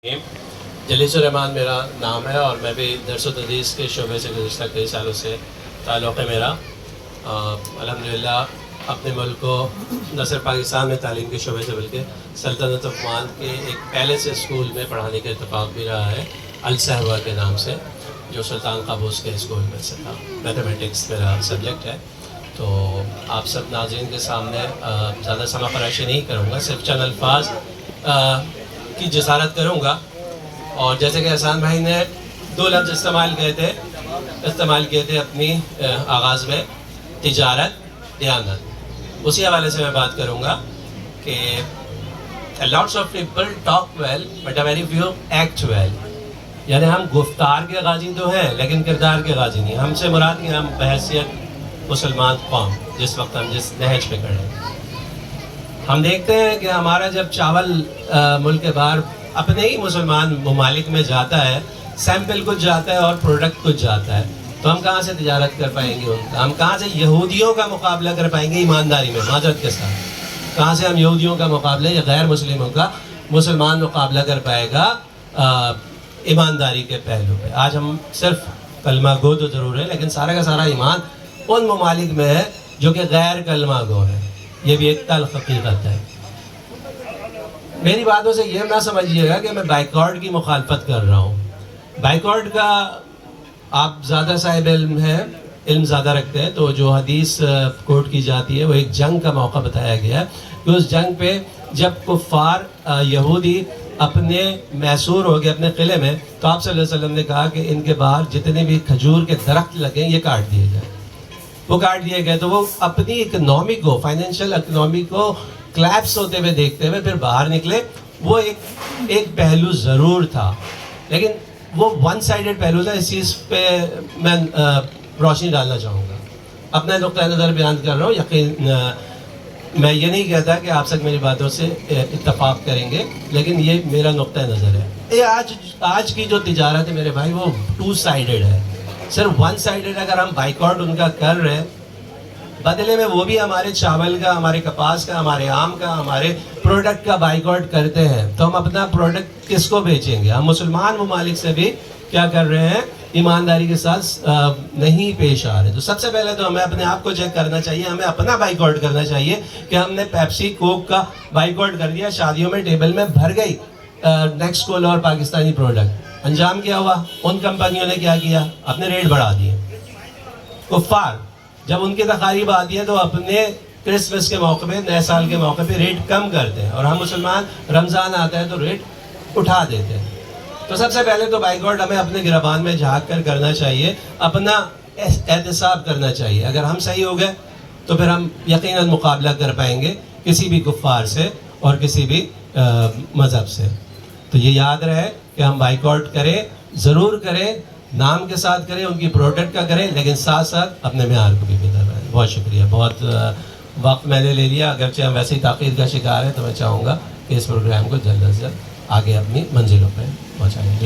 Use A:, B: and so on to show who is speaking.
A: جلیس الرحمان میرا نام ہے اور میں بھی درس و تدریس کے شعبے سے گزشتہ کئی سالوں سے تعلق ہے میرا. الحمدللہ اپنے ملک کو نہ صرف پاکستان میں تعلیم کے شعبے سے بلکہ سلطنت عثمان کے ایک پہلے سے اسکول میں پڑھانے کا اتفاق بھی رہا ہے, الصحوہ کے نام سے, جو سلطان قابوس کے اسکول میں سے تھا. میتھمیٹکس میرا سبجیکٹ ہے. تو آپ سب ناظرین کے سامنے زیادہ سمع فراشی نہیں کروں گا, صرف چند الفاظ کی جسارت کروں گا. اور جیسے کہ احسان بھائی نے دو لفظ استعمال کیے تھے اپنی آغاز میں, تجارت, دیانت, اسی حوالے سے میں بات کروں گا کہ lots of people talk well but a very few act well. یعنی ہم گفتار کے غازی تو ہیں لیکن کردار کے غازی نہیں. ہم سے مراد کہ ہم بحیثیت مسلمان قوم جس وقت ہم جس نہج پہ کھڑے ہیں, ہم دیکھتے ہیں کہ ہمارا جب چاول ملک کے باہر اپنے ہی مسلمان ممالک میں جاتا ہے, سیمپل کچھ جاتا ہے اور پروڈکٹ کچھ جاتا ہے, تو ہم کہاں سے تجارت کر پائیں گے ان کا؟ ہم کہاں سے یہودیوں کا مقابلہ کر پائیں گے ایمانداری میں, معذرت کے ساتھ؟ کہاں سے ہم یہودیوں کا مقابلہ یا غیر مسلموں کا مسلمان مقابلہ کر پائے گا ایمانداری کے پہلو پہ؟ آج ہم صرف کلمہ گو تو ضرور ہے لیکن سارا کا سارا ایمان ان ممالک میں ہے جو کہ غیر کلمہ گو ہے. یہ بھی ایک تلخ حقیقت ہے. میری باتوں سے یہ نہ سمجھیے گا کہ میں بائیکاٹ کی مخالفت کر رہا ہوں. بائیکاٹ کا آپ زیادہ صاحب علم ہیں, علم زیادہ رکھتے ہیں, تو جو حدیث کوٹ کی جاتی ہے وہ ایک جنگ کا موقع بتایا گیا ہے کہ اس جنگ پہ جب کفار یہودی اپنے محصور ہو گئے اپنے قلعے میں, تو آپ صلی اللہ علیہ وسلم نے کہا کہ ان کے باہر جتنے بھی کھجور کے درخت لگیں یہ کاٹ دیے جائیں. وہ کاٹ دیے گئے تو وہ اپنی اکنامی کو, فائنینشیل اکنامی کو کلیپس ہوتے ہوئے دیکھتے ہوئے پھر باہر نکلے. وہ ایک پہلو ضرور تھا لیکن وہ ون سائیڈڈ پہلو تھا. اس چیز پہ میں روشنی ڈالنا چاہوں گا, اپنا نقطۂ نظر بیان کر رہا ہوں. یقین میں یہ نہیں کہتا کہ آپ سب میری باتوں سے اتفاق کریں گے, لیکن یہ میرا نقطۂ نظر ہے. یہ آج کی جو تجارت ہے میرے بھائی وہ ٹو سائیڈڈ ہے. صرف ون سائیڈڈ اگر ہم بائیکاٹ ان کا کر رہے ہیں, بدلے میں وہ بھی ہمارے چاول کا, ہمارے کپاس کا, ہمارے آم کا, ہمارے پروڈکٹ کا بائیکاٹ کرتے ہیں, تو ہم اپنا پروڈکٹ کس کو بیچیں گے؟ ہم مسلمان ممالک سے بھی کیا کر رہے ہیں, ایمانداری کے ساتھ نہیں پیش آ رہے. تو سب سے پہلے تو ہمیں اپنے آپ کو چیک کرنا چاہیے, ہمیں اپنا بائیکاٹ کرنا چاہیے کہ ہم نے پیپسی کوک کا بائیکاٹ کر دیا, شادیوں میں ٹیبل میں بھر گئی نیکسٹ کول اور پاکستانی پروڈکٹ. انجام کیا ہوا؟ ان کمپنیوں نے کیا کیا, اپنے ریٹ بڑھا دیے. کفار جب ان کی تقاریب آتی ہے تو اپنے کرسمس کے موقع پہ, نئے سال کے موقع پہ ریٹ کم کرتے ہیں, اور ہم مسلمان رمضان آتا ہے تو ریٹ اٹھا دیتے ہیں. تو سب سے پہلے تو بائیکاٹ ہمیں اپنے گربان میں جھانک کر کرنا چاہیے, اپنا احتساب کرنا چاہیے. اگر ہم صحیح ہو گئے تو پھر ہم یقیناً مقابلہ کر پائیں گے کسی بھی کفار سے اور کسی بھی مذہب سے. تو یہ یاد رہے کہ ہم بائیکاٹ کریں, ضرور کریں, نام کے ساتھ کریں, ان کی پروڈکٹ کا کریں, لیکن ساتھ ساتھ اپنے معیار کو بھی بہتر بنائیں. بہت شکریہ. بہت وقت میں نے لے لیا, اگرچہ ہم ویسے ہی تاخیر کا شکار ہیں, تو میں چاہوں گا کہ اس پروگرام کو جلد از جلد آگے اپنی منزلوں پہ پہنچائیں.